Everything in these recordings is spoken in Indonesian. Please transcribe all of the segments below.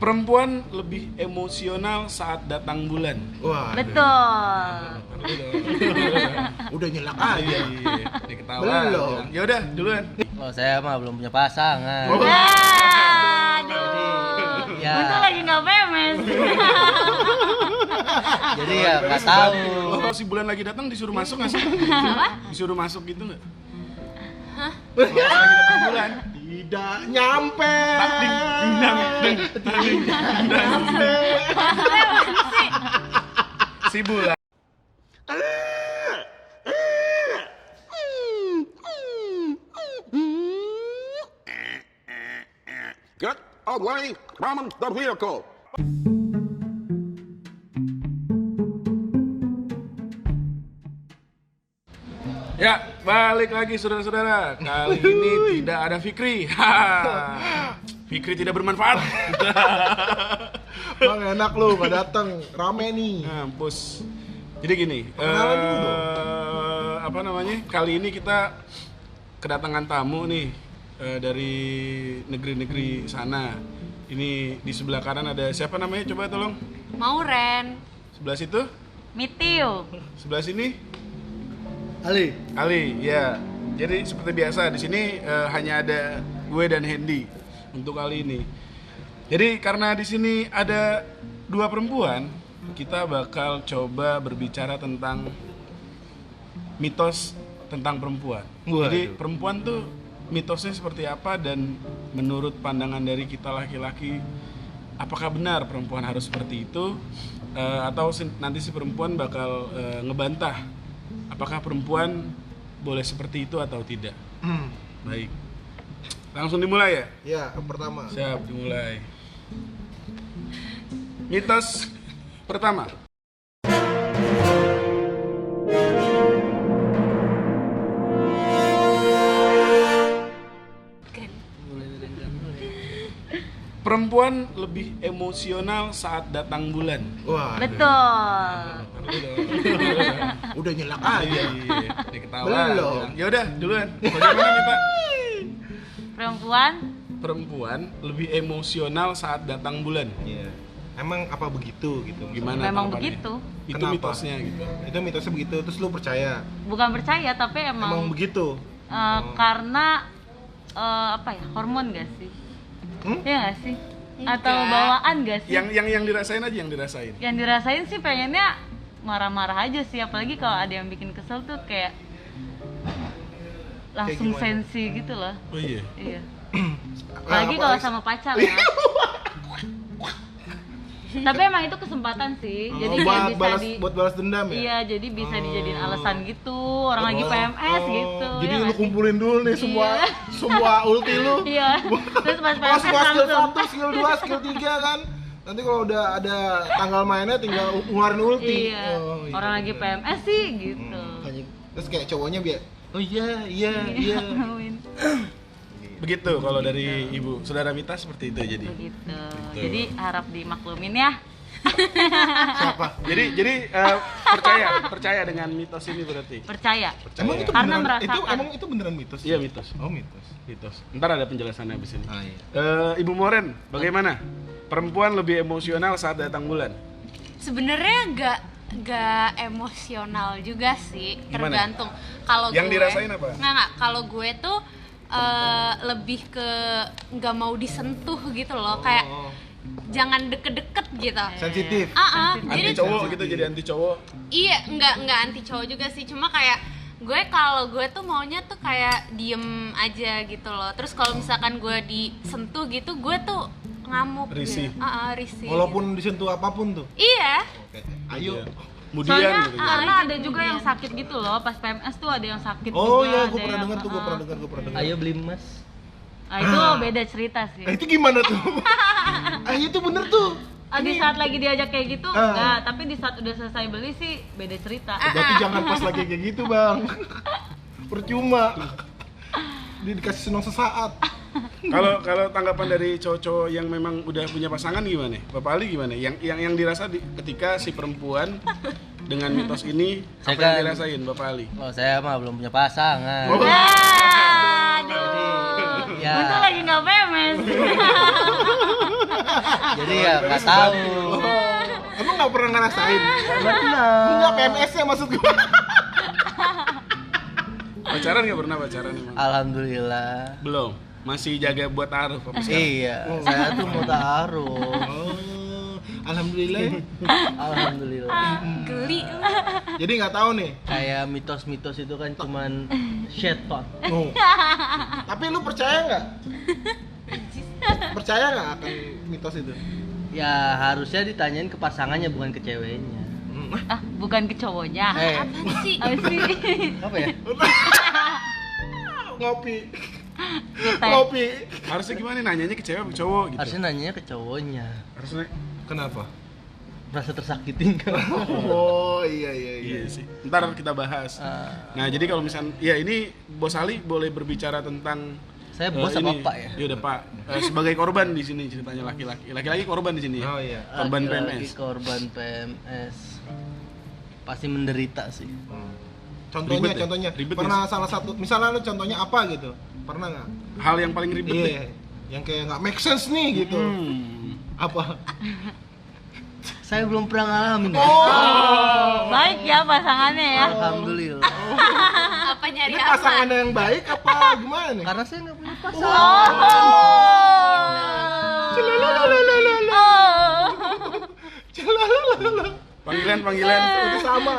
Perempuan lebih emosional saat datang bulan. Wah, Betul. udah nyelak aja. Iya, diketawa. Belum. Ya udah, duluan. Kalau saya mah belum punya pasangan. Oh. Aduh. Ya. Untung lagi nggak memes. Jadi ya nggak tahu. Kalau si bulan lagi datang disuruh masuk nggak sih? Disuruh masuk gitu nggak? Hah? Kalau lagi datang bulan. Tidak nyampe. Si bulan. Get away from the vehicle. Ya, balik lagi saudara-saudara. Kali ini tidak ada Fikri. Fikri tidak bermanfaat. Bang enak lu gak datang, rame nih. Mampus. Jadi gini, Kenalan dulu dong. apa namanya? Kali ini kita kedatangan tamu nih dari negeri-negeri sana. Ini di sebelah kanan ada siapa namanya? Coba tolong. Mauren. Sebelah situ? Mitiu. Sebelah sini? Ali. Ali, ya. Jadi seperti biasa di sini hanya ada gue dan Hendy untuk kali ini. Jadi karena di sini ada dua perempuan, kita bakal coba berbicara tentang mitos tentang perempuan. Waduh. Jadi perempuan tuh mitosnya seperti apa dan menurut pandangan dari kita laki-laki, apakah benar perempuan harus seperti itu atau nanti si perempuan bakal ngebantah apakah perempuan boleh seperti itu atau tidak. Baik. Langsung dimulai ya? Ya, yang pertama. Siap, dimulai. Mitos pertama. Perempuan lebih emosional saat datang bulan. Wah, Betul. udah nyelak aja. Iya, diketawa. Belum. Ya udah, duluan. Bagaimana nih, Pak? Perempuan Lebih emosional saat datang bulan. Iya. Emang apa begitu gitu? Gimana Memang tanggapannya? begitu. Itu Kenapa? mitosnya gitu. Itu mitosnya begitu, terus lu percaya? bukan percaya tapi Emang emang begitu? karena apa ya, hormon gak sih? Ya gak sih? Atau Enggak. bawaan gak sih? Yang dirasain aja yang dirasain. Yang dirasain sih pengennya marah-marah aja sih, apalagi kalau ada yang bikin kesel tuh kayak langsung gimana? sensi gitu loh. Oh iya. Iya. Apalagi kalau sama pacar ya. Tapi emang itu kesempatan sih. Jadi kayak buat bisa balas di buat balas dendam ya? Iya, jadi bisa dijadiin alasan gitu. Orang lagi PMS gitu. Jadi ya lu nggak sih? kumpulin dulu nih semua Iya. semua ulti lu. Iya. Terus pas Oh, PMS semua skill langsung. 1, skill 2, skill 3 kan. Nanti kalau udah ada tanggal mainnya tinggal ngeluarin ulti. Iya. Oh, iya. Orang lagi PMS sih gitu. Terus kayak cowoknya biar oh iya. Ngomongin. Begitu kalau dari Ibu. Saudara Mita seperti itu jadi. Begitu. Jadi harap dimaklumin ya. siapa? Jadi percaya dengan mitos ini berarti. Percaya. Emang itu Karena beneran merasakan. itu beneran mitos? Iya mitos. Oh, mitos. Mitos. Ntar ada penjelasannya abis ini. Ah, iya. Ibu Moren, bagaimana? Perempuan lebih emosional saat datang bulan. Sebenarnya nggak emosional juga sih, Gimana? tergantung. Kalau Yang gue dirasain apa? nggak, kalau gue tuh lebih ke nggak mau disentuh gitu loh, kayak jangan deket-deket gitu. Sensitif. Anti Jadi cowok gitu, jadi anti cowok. iya, nggak anti cowok juga sih, cuma kayak kalau gue tuh maunya tuh kayak diem aja gitu loh. Terus kalau misalkan gue disentuh gitu, gue tuh ngamuk Risih. gitu. Risih. Walaupun disentuh apapun tuh. Iya. Oke. Ayo. Kemudian Soalnya gitu. karena ada juga yang sakit gitu loh, pas PMS tuh ada yang sakit Oh juga, iya, ada gue pernah yang- dengar tuh, gue pernah dengar. Ayo beli emas. Ah, itu beda cerita sih. Itu gimana tuh? Itu bener tuh. Di saat lagi diajak kayak gitu Ah. enggak, tapi di saat udah selesai beli sih beda cerita. Berarti jangan pas lagi kayak gitu, Bang. Percuma. Dia dikasih senang sesaat. Kalau tanggapan dari cowok-cowok yang memang udah punya pasangan gimana? Bapak Ali gimana? Yang dirasa ketika si perempuan dengan mitos ini apa yang dirasain Bapak Ali? Kalau saya mah belum punya pasangan. Oh. Aduh. Ya. Untung lagi nggak memes. Jadi ya nggak tahu. Emang nggak pernah ngerasain? Pernah. Enggak PMS-nya maksud gue. Pacaran nggak pernah pacaran emang? Alhamdulillah. Belum. Masih jaga buat taruh apa sekarang? Iya, saya tuh mau taruh. Oh, alhamdulillah. Alhamdulillah. Geli lu. Jadi nggak tahu nih. Kayak mitos-mitos itu kan cuman setan. Oh. Tapi lu percaya nggak? Percaya nggak akan mitos itu? Ya harusnya ditanyain ke pasangannya bukan ke ceweknya. Bukan ke cowoknya. Apaan sih? Apa sih? Apa ya? Ngopi. Kita. Ngopi. Harusnya gimana? Nanyanya ke cewek apa ke cowok gitu? Harusnya nanyanya ke cowoknya. Harusnya. Kenapa? Merasa tersakiti enggak? Oh iya iya iya. Iya sih. Ntar kita bahas. Nah jadi kalau misalnya, ya ini Bos Ali boleh berbicara tentang Saya bos apa ini. Pak ya? Iya udah Pak. Sebagai korban di sini ceritanya laki-laki. Laki-laki korban di sini ya. Oh iya. Korban Laki-laki PMS. Korban PMS. Pasti menderita sih. Contohnya, Ribet ya? contohnya. Ribet Pernah ya? salah satu, misalnya lu contohnya apa gitu? Pernah nggak? Hal yang paling ribet deh. Iya. Yang kayak nggak make sense nih gitu. Apa? Saya belum pernah ngalamin. Oh. Baik ya pasangannya ya. Alhamdulillah. Apa nyari Ini aman? pasangan yang baik apa gimana nih? Karena saya nggak punya pasangan. Celalala. Panggilan. Itu sama.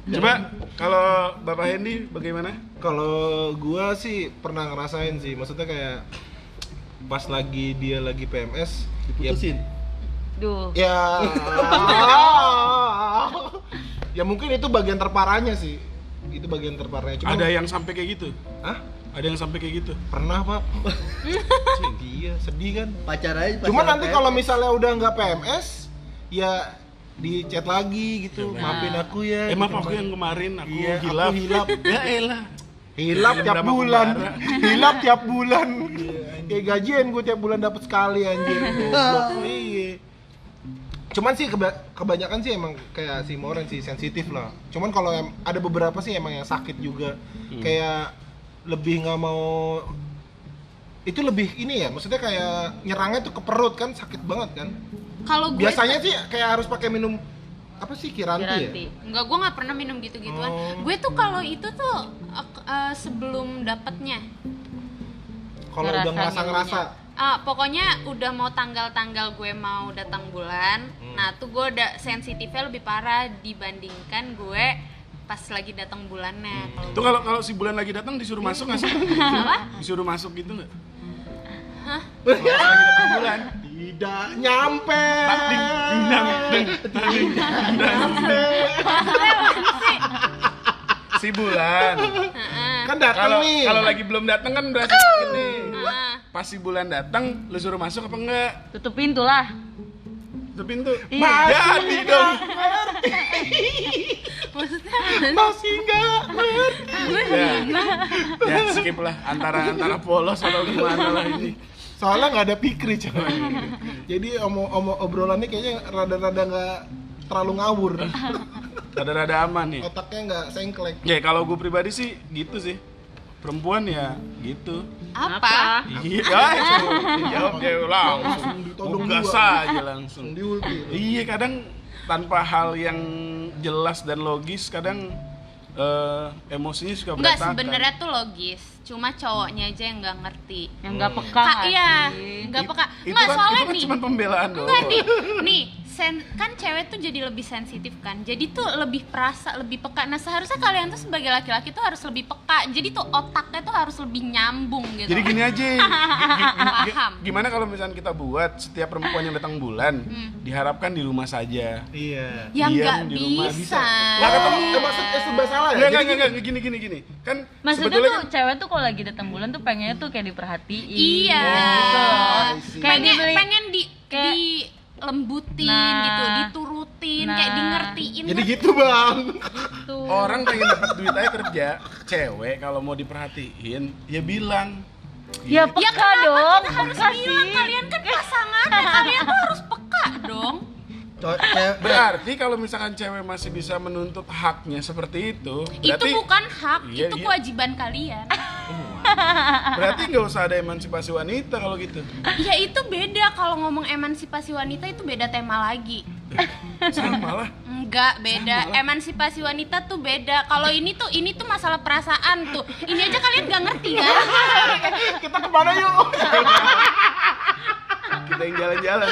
Coba kalau Bapak Hendy bagaimana? Kalau gua sih pernah ngerasain sih, maksudnya kayak pas lagi dia lagi PMS Diputusin. Duh. ya ya mungkin itu bagian terparahnya sih, itu bagian terparahnya. Cuma Ada yang sampai kayak gitu? Hah? Ada yang sampai kayak gitu? Pernah Pak. Iya sedih kan. Pacar aja. Cuma nanti kalau misalnya udah nggak PMS ya di chat lagi gitu, maafin aku ya. Maaf gitu, aku yang kemarin aku Iya, hilap. aku hilap. Ya elah. Hilap tiap Berapa bulan. pembara? Hilap tiap bulan. Kayak gajian gue tiap bulan dapat sekali anjir. Goblok. Iya. Cuman sih kebanyakan sih emang kayak si Moren sih sensitif lah. Cuman kalau ada beberapa sih emang yang sakit juga. Kayak lebih nggak mau, itu lebih ini ya, maksudnya kayak nyerangnya tuh ke perut kan, sakit banget kan. Kalau gue Biasanya sih kayak harus pakai minum apa sih, Kiranti ya? Kiranti. Enggak, gue nggak pernah minum gitu-gituan. Oh. Gue tuh kalau itu tuh sebelum dapetnya. Kalau udah ngerasa-ngerasa. Pokoknya udah mau tanggal-tanggal gue mau datang bulan. Nah tuh gue udah sensitifnya lebih parah dibandingkan gue pas lagi datang bulannya. Tuh kalau si bulan lagi datang disuruh masuk nggak sih? Disuruh masuk gitu nggak? Hah? Kalau lagi datang bulan. Tidak nyampe. Si bulan. Kan datang nih. Kalau lagi belum datang kan berarti sakit nih. Pas si bulan datang, lu suruh masuk apa enggak? Tutup pintu lah. Tutup pintu. Iya. Jadi dong. Masih enggak ngerti. Ya skip lah antara polos atau gimana lah ini. Soalnya nggak ada pikir coy. Jadi obrolannya kayaknya rada-rada nggak terlalu ngawur. Rada-rada aman nih. Otaknya nggak sengklek. Ya kalau gue pribadi sih gitu sih. Perempuan ya gitu. Apa? Iya, jawab dia langsung ditodong gas dua. aja langsung. Diulti. Iya, kadang tanpa hal yang jelas dan logis, kadang emosinya suka Enggak, berantakan. sebenarnya tuh logis. Cuma cowoknya aja yang nggak ngerti. Yang nggak peka nggak Iya, sih? nggak peka. Itu Nggak, kan, soalnya itu kan nih. cuma pembelaan doang. Enggak nih, kan cewek tuh jadi lebih sensitif kan. Jadi tuh lebih perasa, lebih peka. Nah seharusnya kalian tuh sebagai laki-laki tuh harus lebih peka. Jadi tuh otaknya tuh harus lebih nyambung gitu. Jadi gini aja. Paham. Gimana kalau misalnya kita buat setiap perempuan yang datang bulan diharapkan di rumah saja. Iya. Ya diam nggak di rumah, bisa. Nggak ketemu, maksudnya serba salah ya. Enggak, gini. Kan Maksudnya sebetulnya tuh cewek tuh kalau lagi datang bulan tuh pengennya tuh kayak diperhatiin. Iya. Gitu. Kayak dibeli pengen kayak- dilembutin Nah. gitu, diturutin, kayak Nah. di ngertiin. Jadi gitu bang. tuh. orang pengen dapat duit aja kerja. Cewek kalau mau diperhatiin ya bilang. Ya peka kenapa dong. kita harus Peka bilang? sih. Kalian kan pasangannya, kalian tuh harus peka dong. Berarti kalau misalkan cewek masih bisa menuntut haknya seperti itu, berarti Itu bukan hak, Iya, itu iya. kewajiban kalian. Berarti nggak usah ada emansipasi wanita kalau gitu. Ya itu beda, kalau ngomong emansipasi wanita itu beda tema lagi. Sama lah. Enggak, beda. Emansipasi wanita tuh beda. Kalau ini tuh masalah perasaan tuh. Ini aja kalian gak ngerti kan? Kita kemana yuk? Kita yang jalan-jalan.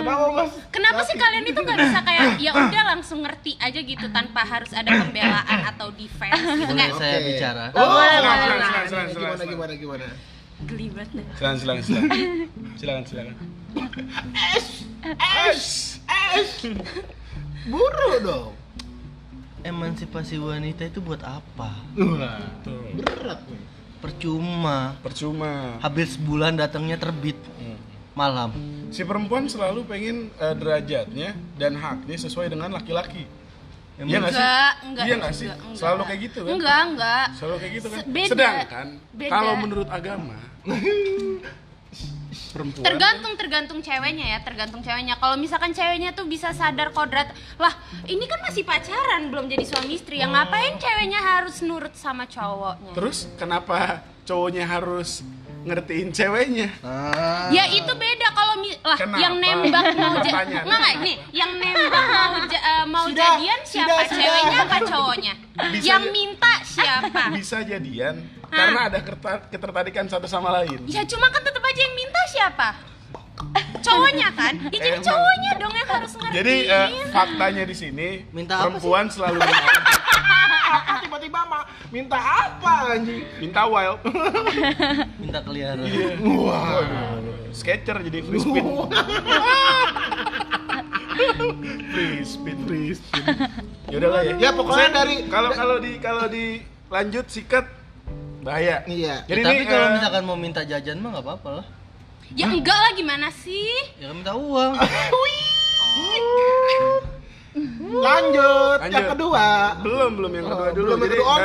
Kenapa Mas? Kenapa sih kalian itu nggak bisa kayak ya udah langsung ngerti aja gitu tanpa harus ada pembelaan atau defense gitu Boleh kan? saya Oke. bicara? Oh, silakan. gimana? Geli banget dah. Silakan. Buru dong. Emansipasi wanita itu buat apa? Wah, Tuh. berat nih. Percuma. Habis sebulan datangnya terbit malam. Si perempuan selalu pengen derajatnya dan haknya sesuai dengan laki-laki. Iya nggak sih? Enggak. Iya nggak sih? Enggak. Selalu kayak gitu kan? Enggak. Selalu kayak gitu kan? Beda. Sedangkan Beda. kalau menurut agama perempuan Tergantung ceweknya. Kalau misalkan ceweknya tuh bisa sadar kodrat, lah ini kan masih pacaran, belum jadi suami istri. Yang ngapain ceweknya harus nurut sama cowoknya? terus kenapa cowoknya harus ngertiin ceweknya? Ya itu beda kalau Kenapa? yang nembak mau Pertanyaan. enggak nih, yang nembak mau Sudah, jadian siapa? sudah. Ceweknya apa cowoknya? Bisa Yang aja. minta siapa? Bisa jadian karena ada ketertarikan satu sama lain. Ya cuma kan tetap aja yang minta siapa? Cowoknya kan? Ya jadi Emang. cowoknya dong yang harus ngertiin. Jadi faktanya di sini Minta apa perempuan selalu Apa tiba-tiba minta apa anjing? minta wild. Minta kelihatan. Wah. Sketcher jadi free spin. free spin. Ya udahlah ya. Ya, pokoknya Maksudnya, dari- kalau dilanjut sikat bahaya. Iya. Jadi Tapi ini, kalau misalkan mau minta jajan mah nggak apa-apa lah. Ya enggak lah, gimana sih? Ya kan minta uang. Lanjut. Yang Lanjut. kedua. belum yang kedua Oh, dulu. belum yang Jadi kedua. Oh,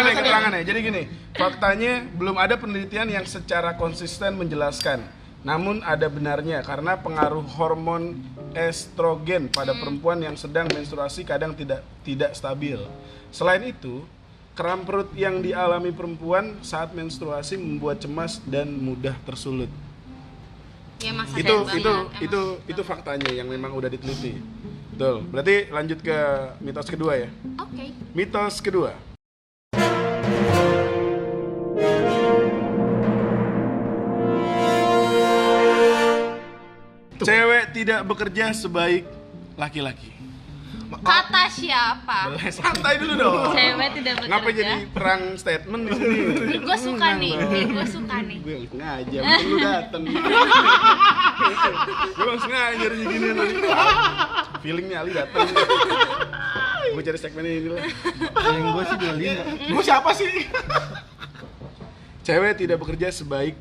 nih. keterangannya. Jadi gini, faktanya belum ada penelitian yang secara konsisten menjelaskan. Namun ada benarnya karena pengaruh hormon estrogen pada perempuan yang sedang menstruasi kadang tidak stabil. Selain itu, kram perut yang dialami perempuan saat menstruasi membuat cemas dan mudah tersulut. Ya masa Itu faktanya yang memang udah diteliti. Betul. Berarti lanjut ke mitos kedua ya. Oke. Mitos kedua. Cewek tidak bekerja sebaik laki-laki. Kata siapa? Boleh santai dulu dong. Cewek tidak bekerja. Ngapa jadi perang statement di sini? Gue suka nih. Gue yang sengaja, lu dateng. Gue langsung ngajar gini tadi. Feelingnya Ali dateng. Gue cari segmen ini lah. Yang gue sih 25. Lu siapa sih? Cewek tidak bekerja sebaik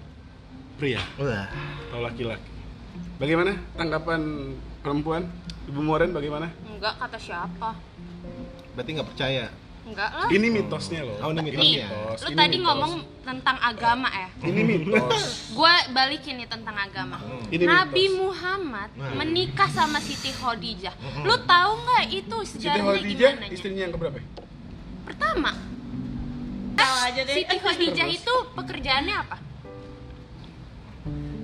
pria Wah. atau laki-laki. Bagaimana tanggapan perempuan? Ibu Moren bagaimana? Enggak, kata siapa? Berarti nggak percaya. Enggak lah. Ini mitosnya loh. Oh, ini Nih, mitosnya. lu Ini tadi mitos. ngomong tentang agama ya. Ini mitos. Gue balikin nih tentang agama. Ini Nabi mitos. Muhammad Nah. menikah sama Siti Khadijah. Lu tahu nggak itu Siti sejarahnya Khadijah gimana? istrinya yang keberapa? Pertama, Tahu aja deh. Siti Khadijah Terus? itu pekerjaannya apa?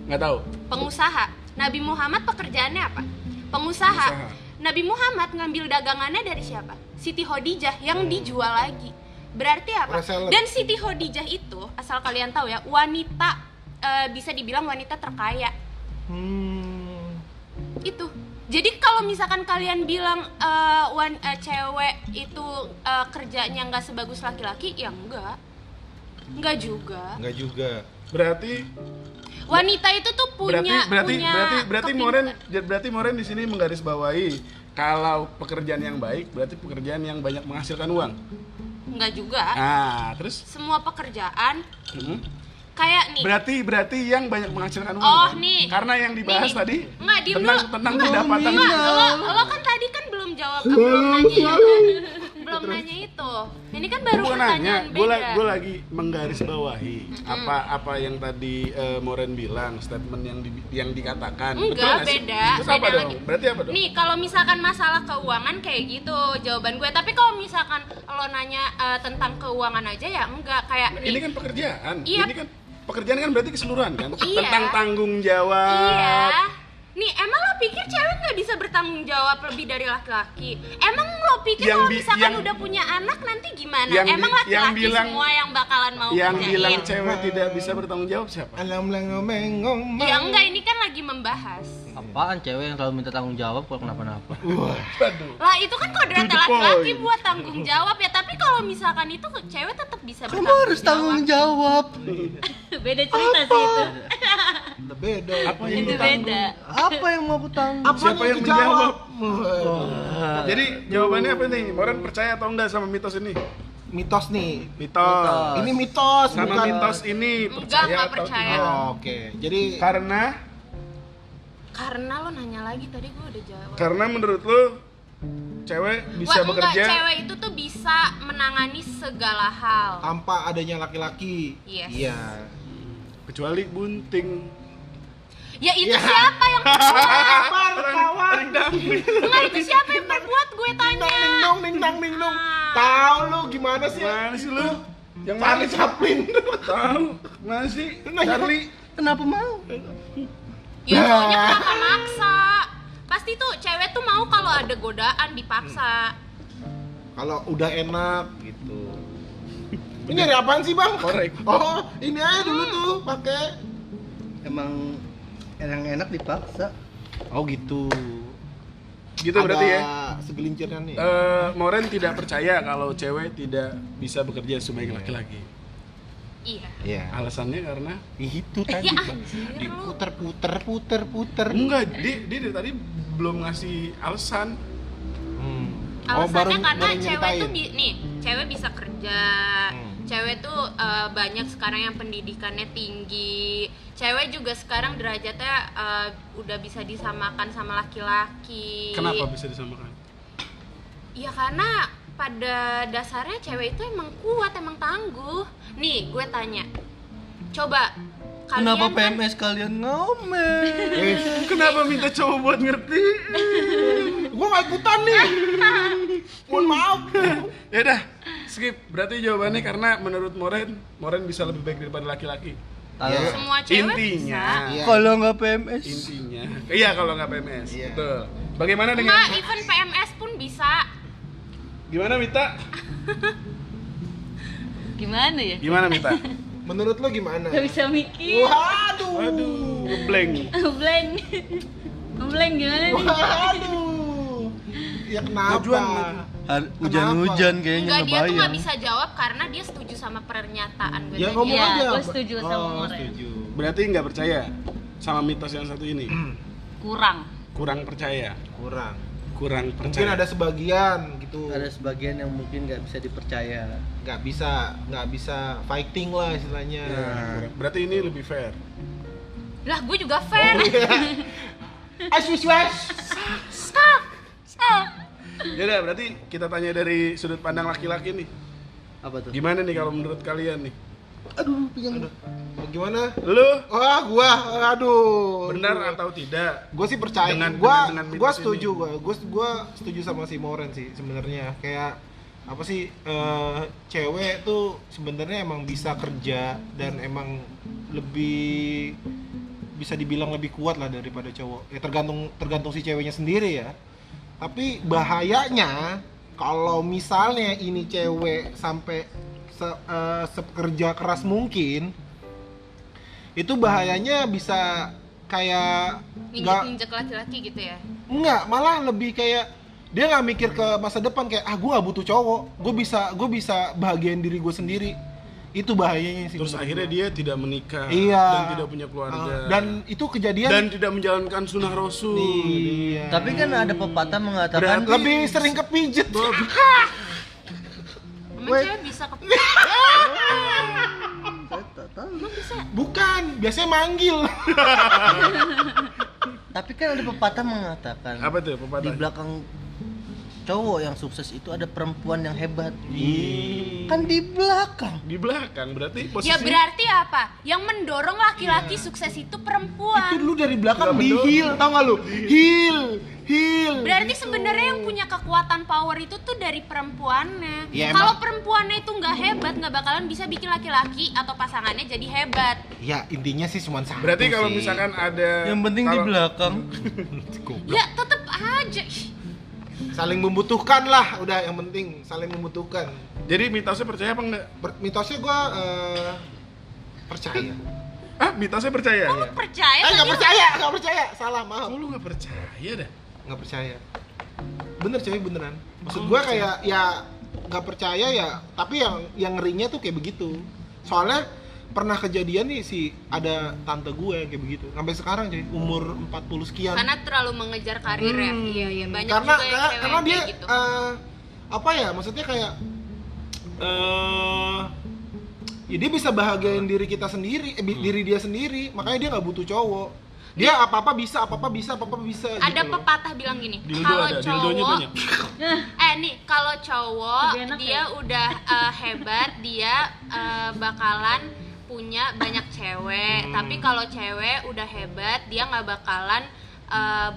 Nggak tahu. Pengusaha. Nabi Muhammad pekerjaannya apa? Pengusaha. Pengusaha. Nabi Muhammad ngambil dagangannya dari siapa? Siti Khadijah yang dijual lagi. Berarti apa? Reseller. Dan Siti Khadijah itu, asal kalian tahu ya, wanita bisa dibilang wanita terkaya. Itu. Jadi kalau misalkan kalian bilang cewek itu kerjanya nggak sebagus laki-laki, ya enggak. Enggak juga. Enggak juga. Berarti Wanita itu tuh punya berarti Moren di sini menggarisbawahi kalau pekerjaan yang baik berarti pekerjaan yang banyak menghasilkan uang. enggak juga. Nah, terus Semua pekerjaan kayak nih. berarti yang banyak menghasilkan uang. Oh, kan? nih. Karena yang dibahas Nih. tadi Nggak, diem tentang dulu. pendapatan. Enggak, lo kan tadi kan belum jawab, belum nanya. Belum nanya itu. Ini kan baru Bukan nanya, pertanyaan beda. gue lagi menggarisbawahi apa yang tadi Moren bilang, statement yang dikatakan. Betul Enggak, nggak sih? beda. Terus Beda apa dong? lagi. Berarti apa dong? Nih, kalau misalkan masalah keuangan kayak gitu jawaban gue. Tapi kalau misalkan lo nanya tentang keuangan aja ya enggak kayak Ini kan pekerjaan. Iya. Ini kan pekerjaan kan berarti keseluruhan kan? Iya. Tentang tanggung jawab. Iya. Nih, emang lo pikir cewek nggak bisa bertanggung jawab lebih dari laki-laki? Emang lo pikir Yang kalau bi- misalkan yang- udah punya anak nanti gimana? Yang Emang bi- yang laki-laki bilang- semua yang bakalan mau Yang kerjain? bilang cewek tidak bisa bertanggung jawab siapa? Alam mengomong. Ya enggak, ini kan lagi membahas. Apaan cewek yang selalu minta tanggung jawab kalau kenapa-napa? Waduh. Lah itu kan kodratnya To the laki-laki point. buat tanggung jawab ya. Tapi kalau misalkan itu cewek tetap bisa Kamu bertanggung harus tanggung jawab. Beda cerita sih itu. Udah beda. Apa yang Itu ditanggung? beda. Apa yang mau aku tanggung? Apa Siapa yang menjawab? Waduh. Jadi jawabannya apa nih? Moren percaya atau enggak sama mitos ini? Mitos nih. Mitos. Ini mitos, Sama bukan mitos ini Enggak, percaya enggak atau percaya. tidak? Oh, oke. Jadi Karena lo nanya lagi tadi gue udah jawab. Karena menurut lo cewek bisa Wah, bekerja enggak, cewek itu tuh bisa menangani segala hal. tanpa adanya laki-laki. Yes. Iya. kecuali bunting. Ya itu Ya. siapa yang Kabar kawan. Enggak, itu siapa yang berbuat gue tanya. Ding dong. Tahu lu gimana sih? Mana sih lu? Yang Charlie Chaplin. Tahu? Mana sih? Charlie? Kenapa mau? Ya cowoknya kenapa maksa? Pasti tuh cewek tuh mau kalau ada godaan dipaksa. Kalau udah enak gitu. Ini dari apaan sih, Bang? Korek. Oh, ini aja dulu tuh pakai. Emang yang enak dipaksa. Oh, gitu. Gitu berarti ya. Segelintirnya nih. Moren tidak percaya kalau cewek tidak bisa bekerja sebaik laki-laki. Iya. Iya. Alasannya karena Itu tadi. Ya Bang. anjir lu. Diputer-puter. enggak, dia dari tadi belum ngasih alasan. Alasannya karena cewek nyeritain. tuh nih, cewek bisa kerja. Cewek tuh banyak sekarang yang pendidikannya tinggi. Cewek juga sekarang derajatnya udah bisa disamakan sama laki-laki. Kenapa bisa disamakan? Ya karena pada dasarnya cewek itu emang kuat, emang tangguh. Nih, gue tanya. Coba kalian Kenapa kan- PMS kalian ngomel? Kenapa minta cowok buat ngerti? Gua nggak ikutan nih. Mohon maaf. Ya udah, skip. Berarti jawabannya karena menurut Moren bisa lebih baik daripada laki-laki. Kalau Iya. semua cewek Intinya. bisa. Iya. kalau nggak PMS, Intinya. Iya kalau nggak PMS. Iya. Betul. Bagaimana dengan Enggak, even PMS pun bisa. Gimana Mita? Gimana ya? Gimana Mita? Menurut lo gimana? Gak bisa mikir. Waduh. Waduh, ngeblank. Blank. Blank gimana nih? Waduh. Ya kenapa? Majuan. hujan-hujan kayaknya Enggak, dia tuh ngebayang. nggak bisa jawab karena dia setuju sama pernyataan gue Ya tadi. ngomong Iya, aja. gua setuju sama Moren. Setuju. Berarti nggak percaya sama mitos yang satu ini? Kurang. Kurang percaya. Kurang. Kurang Mungkin percaya. ada sebagian gitu. Ada sebagian yang mungkin nggak bisa dipercaya. Nggak bisa fighting lah istilahnya. Ya, berarti ini lebih fair. Lah, gue juga fair. Aswas. Stop. Ya udah, berarti kita tanya dari sudut pandang laki-laki nih. Apa tuh? Gimana nih kalau menurut kalian nih? Aduh, pegang. Gimana? Lu Wah, aduh. benar atau tidak? Gue sih percaya. Dengan Gua mitos setuju. ini. Gue setuju sama si Moren sih sebenarnya. Kayak apa sih cewek tuh sebenarnya emang bisa kerja dan emang lebih bisa dibilang lebih kuat lah daripada cowok. Ya tergantung si ceweknya sendiri ya. Tapi bahayanya kalau misalnya ini cewek sampai sekerja keras mungkin, itu bahayanya bisa kayak Injek-injek laki-laki gitu ya. enggak, malah lebih kayak dia nggak mikir ke masa depan, kayak gue nggak butuh cowok, gue bisa bahagiain diri gue sendiri. Itu bahayanya sih. Terus menurut akhirnya gua. dia tidak menikah Iya. dan tidak punya keluarga. Dan itu kejadian. Dan tidak menjalankan sunnah Rasul. Iya. Tapi kan ada pepatah mengatakan lebih sering kepijet. Emang cewek bisa ke saya tak tahu. Bukan, biasanya manggil. Tapi kan ada pepatah mengatakan Apa tuh di pepatah? belakang cowok yang sukses itu ada perempuan yang hebat. Ih. Kan di belakang. Di belakang berarti posisi. Ya berarti apa? Yang mendorong laki-laki sukses itu perempuan. Itu lu dari belakang Nggak di bener. heal, tau gak lu? Heal. Berarti Gitu. sebenarnya yang punya kekuatan power itu tuh dari perempuannya. Ya, Kalau emang. perempuannya itu nggak hebat, nggak bakalan bisa bikin laki-laki atau pasangannya jadi hebat. Ya intinya sih cuma satu. Berarti kalau sih. misalkan ada Yang penting di kalau- belakang. Ya tetep aja. saling membutuhkan lah, udah yang penting saling membutuhkan. Jadi mitosnya percaya apa enggak? Mitosnya gua percaya. Ah, mitosnya percaya ya? Percaya Nggak tadi percaya, salah maaf. Oh, lu nggak percaya dah. Nggak percaya. Bener coy, beneran. Maksud gua kayak ya nggak percaya ya, tapi yang ngerinya tuh kayak begitu. Soalnya pernah kejadian nih ada tante gue yang kayak begitu. Sampai sekarang coy, umur 40 sekian. karena terlalu mengejar karir ya. Iya iya banyak karena juga yang cewek karena yang dia kayak gitu. apa ya? Maksudnya kayak ya dia bisa bahagiain diri kita sendiri, diri dia sendiri. Makanya dia nggak butuh cowok. Dia apa-apa bisa Ada gitu loh. pepatah bilang gini, Dildo kalau ada, dildonya cowok banyak. nih kalau cowok Lebih enak dia udah hebat, dia bakalan punya banyak cewek. Tapi kalau cewek udah hebat, dia nggak bakalan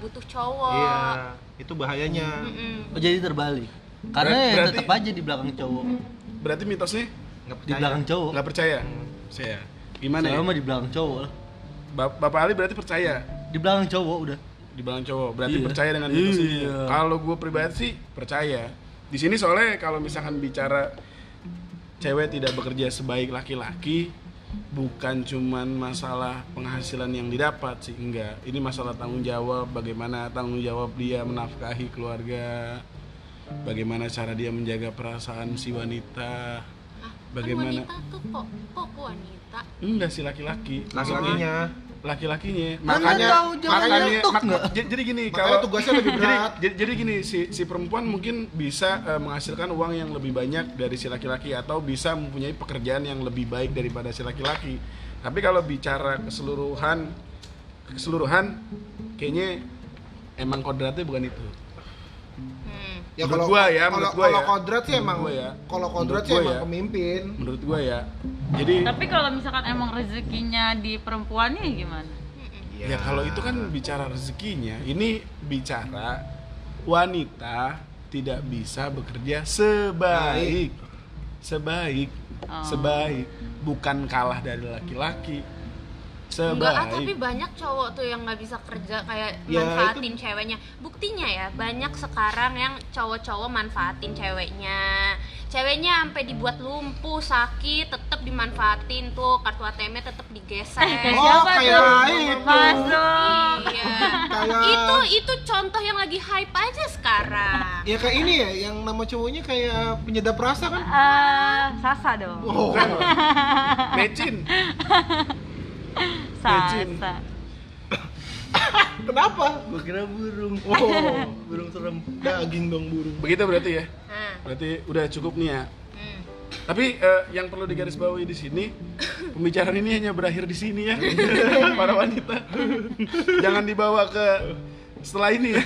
butuh cowok. Iya, itu bahayanya. Mm-mm. Oh, jadi terbalik. Karena ya Berarti- tetap aja di belakang cowok. Berarti mitosnya Nggak Di percaya. belakang cowok. nggak percaya. Saya. Gimana Saya ya? mah di belakang cowok lah. Bapak Ali berarti percaya Di belakang cowok udah. di belakang cowok. Berarti Iya. percaya dengan mitos ini. Iya. Kalau gue pribadi sih percaya. Di sini soalnya kalau misalkan bicara cewek tidak bekerja sebaik laki-laki, bukan cuman masalah penghasilan yang didapat sih, enggak. Ini masalah tanggung jawab, bagaimana tanggung jawab dia menafkahi keluarga, bagaimana cara dia menjaga perasaan si wanita, bagaimana Kan wanita tuh kok wanita. enggak sih laki-laki, Laki-lakinya. laki-lakinya. Anda tahu jangan nyetok nggak? Jadi gini, Makanya kalau tugasnya lebih berat. jadi gini, si perempuan mungkin bisa menghasilkan uang yang lebih banyak dari si laki-laki atau bisa mempunyai pekerjaan yang lebih baik daripada si laki-laki. Tapi kalau bicara keseluruhan kayaknya emang kodratnya bukan itu. Ya Menurut kalau gua ya, menurut gua kalau ya. kodrat sih Menurut emang gua ya. kalau kodrat Menurut sih gua emang ya. pemimpin. Menurut gua ya. Jadi Tapi kalau misalkan emang rezekinya di perempuannya gimana? ya kalau itu kan bicara rezekinya, ini bicara wanita tidak bisa bekerja sebaik Oh. bukan kalah dari laki-laki. Enggak, tapi Sebaik. banyak cowok tuh yang nggak bisa kerja kayak Ya, manfaatin ceweknya. Buktinya ya banyak sekarang yang cowok-cowok manfaatin ceweknya. Ceweknya sampai dibuat lumpuh, sakit, tetap dimanfaatin tuh, kartu ATM-nya tetap digesek. Kayak Oh, siapa kayak tuh? itu. Masuk. Iya. Kayak- itu contoh yang lagi hype aja sekarang. Ya kayak ini ya, yang nama cowoknya kayak penyedap rasa kan? Sasa dong. Oh, Mecin. Mecin. Sasa. kenapa? Gua kira burung. Oh, Burung serem. daging dong burung. Begitu berarti ya. Nah, Berarti udah cukup nih ya. hmm. Tapi yang perlu digarisbawahi di sini, pembicaraan ini hanya berakhir di sini ya, para wanita. Jangan dibawa ke setelah ini ya.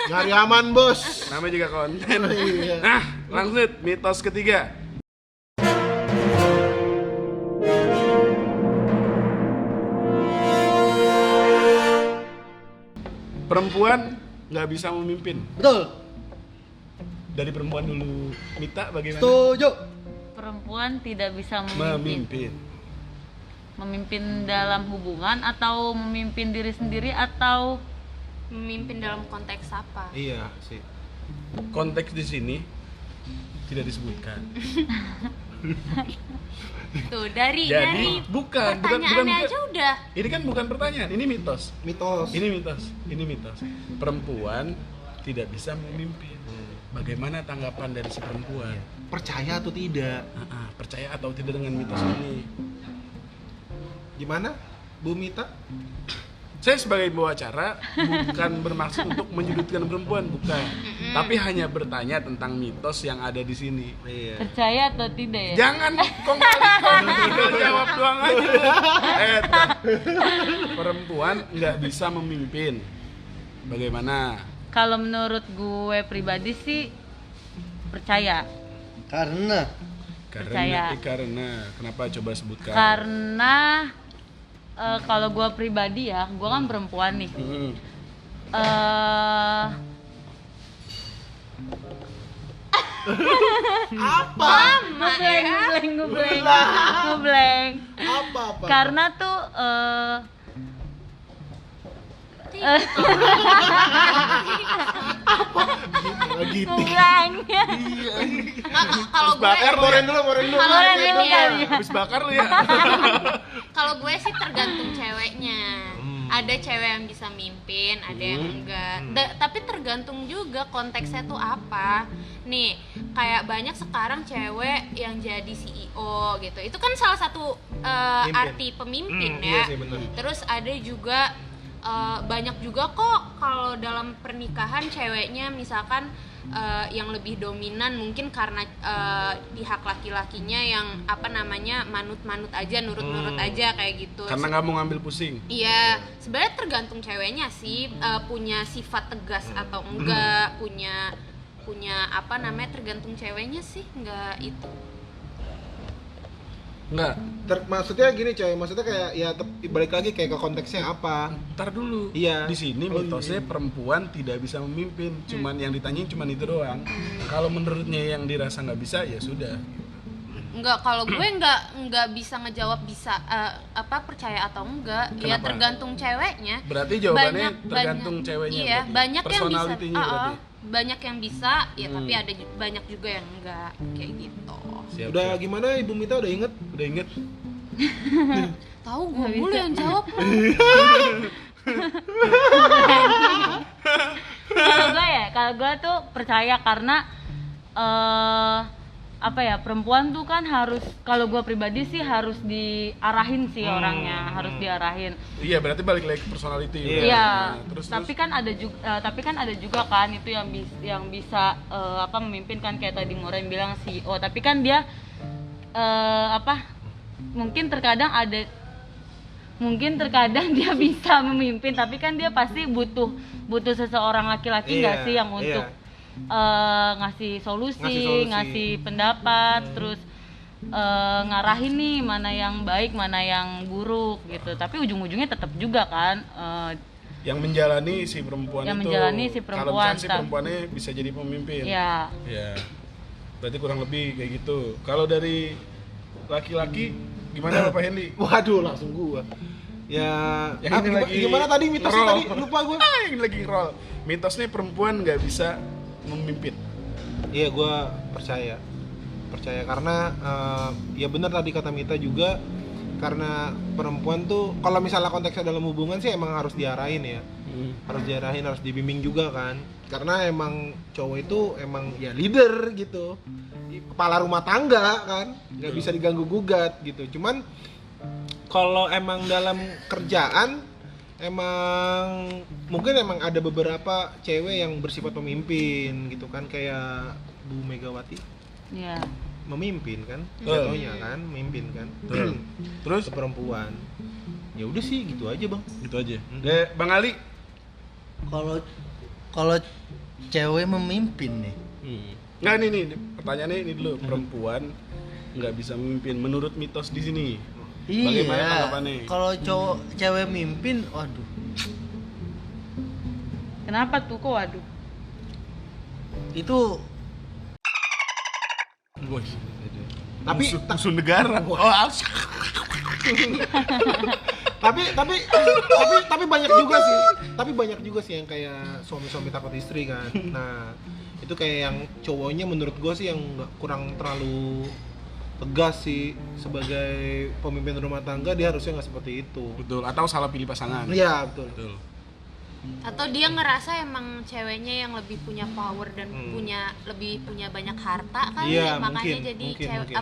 Nyari aman, Bos. Namanya juga konten. Iya. Nah, lanjut mitos ketiga. Perempuan nggak bisa memimpin. Betul. Dari perempuan dulu. Mita bagaimana? Setuju. Perempuan tidak bisa memimpin. Memimpin. Memimpin dalam hubungan atau memimpin diri sendiri atau Memimpin dalam konteks apa? Iya sih. Konteks di sini tidak disebutkan. Tuh, dari Jadi bukan pertanyaannya aja udah. Ini kan bukan pertanyaan, ini mitos. Mitos. Ini mitos. Perempuan tidak bisa memimpin. Bagaimana tanggapan dari si perempuan? Percaya atau tidak? Percaya atau tidak dengan mitos ini? Gimana, Bu Mita? Saya sebagai pembawa acara bukan bermaksud untuk menyudutkan perempuan, bukan. Tapi hanya bertanya tentang mitos yang ada di sini. Iya. percaya atau tidak ya? Jangan kong tinggal jawab doang aja. Perempuan nggak bisa memimpin. Bagaimana? kalau menurut gue pribadi sih percaya. Karena Percaya. Karena kenapa coba sebutkan? Karena kalau gue pribadi ya, gue kan perempuan nih. Ngeblank. Apa? Karena tuh Gitu. ngeblank. Kalau gue Moren dulu. Habis bakar lu ya. kalau gue sih tergantung ceweknya. Ada cewek yang bisa mimpin, ada yang enggak. Tapi tergantung juga konteksnya tuh apa. Nih, kayak banyak sekarang cewek yang jadi CEO gitu. Itu kan salah satu arti pemimpin ya. Iya sih, bener. Terus ada juga banyak juga kok kalau dalam pernikahan ceweknya misalkan yang lebih dominan mungkin karena pihak laki-lakinya yang manut-manut aja, nurut-nurut aja kayak gitu. Karena nggak mau ngambil pusing. Iya, sebenarnya tergantung ceweknya sih punya sifat tegas atau enggak, punya tergantung ceweknya sih, enggak itu. Enggak. Maksudnya gini coy, maksudnya kayak ya balik lagi kayak ke konteksnya apa. Ntar dulu. Iya. Di sini mitosnya perempuan tidak bisa memimpin. Cuman yang ditanyain cuman itu doang. Kalau menurutnya yang dirasa nggak bisa ya sudah. Enggak, kalau gue enggak bisa ngejawab bisa percaya atau enggak. Ya Kenapa? tergantung ceweknya. Berarti jawabannya tergantung ceweknya. Iya, berarti. banyak yang bisa. Personality-nya berarti. Banyak yang bisa, ya tapi ada banyak juga yang enggak kayak gitu. Siap, Udah siap. gimana Ibu Mita udah inget? Udah inget? Tahu gue dulu yang jawab. Kalau gue tuh percaya karena perempuan tuh kan harus, kalau gue pribadi sih harus diarahin sih orangnya, harus diarahin. Iya, berarti balik lagi ke personality. Iya. Nah, terus Tapi kan ada juga kan itu yang bisa memimpin kan, kayak tadi Moren bilang CEO. Tapi kan dia mungkin terkadang dia bisa memimpin, tapi kan dia pasti butuh seseorang laki-laki nggak sih yang untuk ngasih solusi, ngasih pendapat, terus ngarahin nih mana yang baik, mana yang buruk gitu. Tapi ujung-ujungnya tetap juga kan yang menjalani si perempuan Yang itu. menjalani si Kalau perempuan, misalnya si perempuannya bisa jadi pemimpin. ya. Ya. Berarti kurang lebih kayak gitu. Kalau dari laki-laki gimana Bapak Hendy? Waduh, langsung gua. Ya, Yang ini lagi gimana tadi mitosnya ngerol. tadi? Lupa gua. Yang lagi roll. Mitosnya perempuan nggak bisa memimpin. Iya, gua percaya karena ya benar tadi kata Mita juga, karena perempuan tuh kalau misalnya konteksnya dalam hubungan sih emang harus diarahin ya. Harus diarahin, harus dibimbing juga kan. Karena emang cowok itu emang ya leader gitu. Kepala rumah tangga kan, nggak bisa diganggu gugat gitu. Cuman kalau emang dalam kerjaan mungkin emang ada beberapa cewek yang bersifat pemimpin gitu kan, kayak Bu Megawati. Iya. Memimpin kan, contohnya kan, memimpin kan. Terus Ke perempuan. Ya udah sih gitu aja, Bang. gitu aja. Bang Ali. Kalau cewek memimpin nih, Nggak, nih pertanyaannya ini dulu. Perempuan nggak bisa memimpin menurut mitos di sini. Bagaimana iya. tanggapannya? Kalau cewek mimpin, waduh, Kenapa tuh kok waduh? itu Woi, Tapi musuh negara. Oh, tapi banyak juga sih. Tapi banyak juga sih yang kayak suami-suami takut istri kan. Nah, itu kayak yang cowoknya menurut gue sih yang kurang terlalu tegas sih sebagai pemimpin rumah tangga, dia harusnya nggak seperti itu. betul. Atau salah pilih pasangan. Iya, betul. Betul. Atau dia ngerasa emang ceweknya yang lebih punya power dan lebih punya banyak harta kan, Iya, makanya mungkin, jadi mungkin.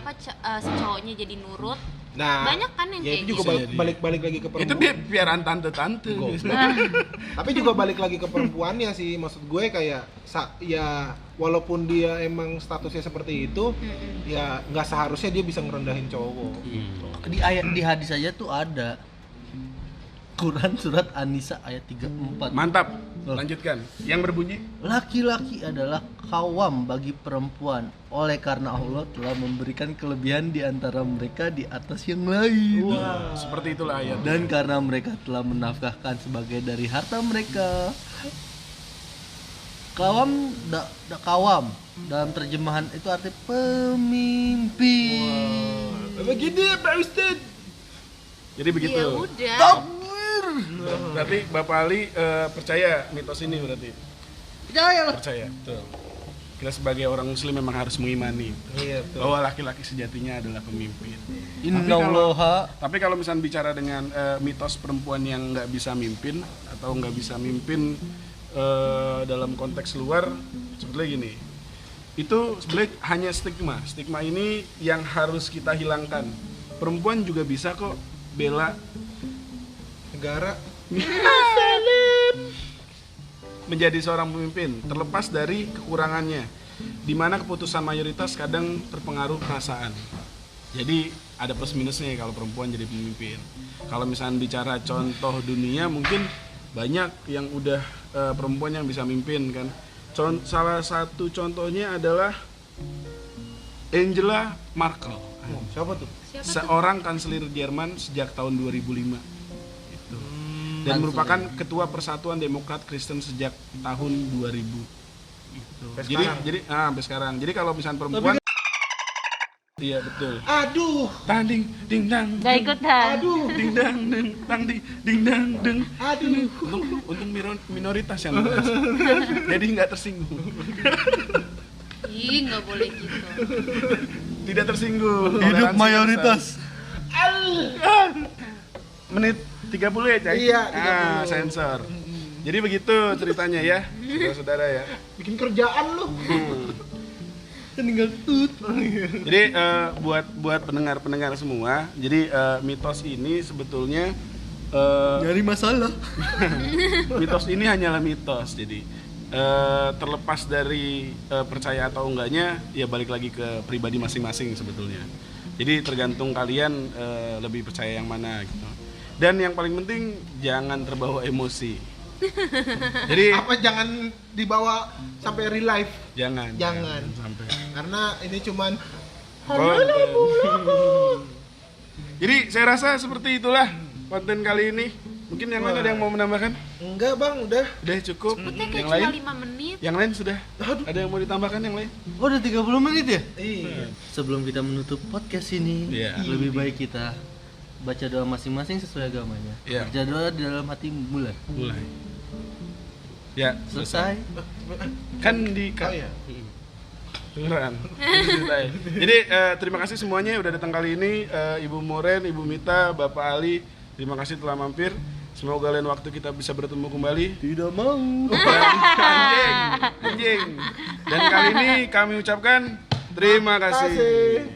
si cowoknya jadi nurut. Nah, Banyak kan yang ya kayak itu juga gitu. balik lagi ke Itu perempuan. biaran tante-tante. Tapi juga balik lagi ke perempuannya sih, maksud gue kayak ya walaupun dia emang statusnya seperti itu, ya nggak seharusnya dia bisa ngerendahin cowok. di ayat di hadis aja tuh ada Quran surat An-Nisa ayat 34. Mantap. Lanjutkan. Yang berbunyi Laki-laki adalah kawam bagi perempuan. Oleh karena Allah telah memberikan kelebihan di antara mereka di atas yang lain. seperti itulah ayat. Dan karena mereka telah menafkahkan sebagai dari harta mereka. Kawam kawam dalam terjemahan itu arti pemimpin. Begini Pak Ustad. Jadi begitu. Ya udah. Berarti Bapak Ali percaya mitos ini berarti? Percaya lah. Percaya. Betul. Kita sebagai orang muslim memang harus mengimani Iya, betul. bahwa laki-laki sejatinya adalah pemimpin. Innallaha. Tapi kalau misalnya bicara dengan mitos perempuan yang nggak bisa mimpin atau nggak bisa mimpin dalam konteks luar, sebetulnya gini, itu sebenarnya hanya stigma. Stigma ini yang harus kita hilangkan. Perempuan juga bisa kok bela Negara. menjadi seorang pemimpin, terlepas dari kekurangannya, di mana keputusan mayoritas kadang terpengaruh perasaan. Jadi ada plus minusnya kalau perempuan jadi pemimpin. Kalau misalnya bicara contoh dunia, mungkin banyak yang udah perempuan yang bisa mimpin kan. Salah satu contohnya adalah Angela Merkel, Siapa tuh? seorang kanselir Jerman sejak tahun 2005. Itu. Dan merupakan ketua Persatuan Demokrat Kristen sejak tahun 2000. Gitu. Jadi sampai sekarang. Jadi kalau misalnya perempuan iya betul. Aduh. Tanding ding dang. Gak ikutan. Aduh. Ding dang ding tang ding dang ding. Aduh. Untung minoritas yang bahas. Jadi nggak tersinggung. Ih, nggak boleh gitu. Tidak tersinggung. Hidup Toleransi mayoritas. Menit 30 ya, Cai? Iya, 30. Sensor. Jadi begitu ceritanya ya, saudara-saudara ya. Bikin kerjaan lu. Tinggal tut. Jadi buat pendengar-pendengar semua, jadi mitos ini sebetulnya Nyari masalah. mitos ini hanyalah mitos. Jadi terlepas dari percaya atau enggaknya, ya balik lagi ke pribadi masing-masing sebetulnya. Jadi tergantung kalian lebih percaya yang mana gitu. Dan yang paling penting jangan terbawa emosi. Jadi Apa jangan dibawa sampai real life? jangan sampai Karena ini cuman konten. Jadi saya rasa seperti itulah konten kali ini. Mungkin yang lain ada yang mau menambahkan? enggak bang, udah. Udah cukup. Cepetnya kayak Yang cuma lain? 5 menit. Yang lain sudah? Ada yang mau ditambahkan yang lain? Oh, udah 30 menit ya? Iya. Sebelum kita menutup podcast ini, Iya. lebih baik kita baca doa masing-masing sesuai agamanya. Iya. Baca doa di dalam hati mulai. Mulai. Ya, Selesai. Kan di Oh iya. beneran. Selesai. Jadi terima kasih semuanya udah datang kali ini, Ibu Moren, Ibu Mita, Bapak Ali. Terima kasih telah mampir. Semoga lain waktu kita bisa bertemu kembali. Tidak mau. Anjing. Dan kali ini kami ucapkan terima kasih.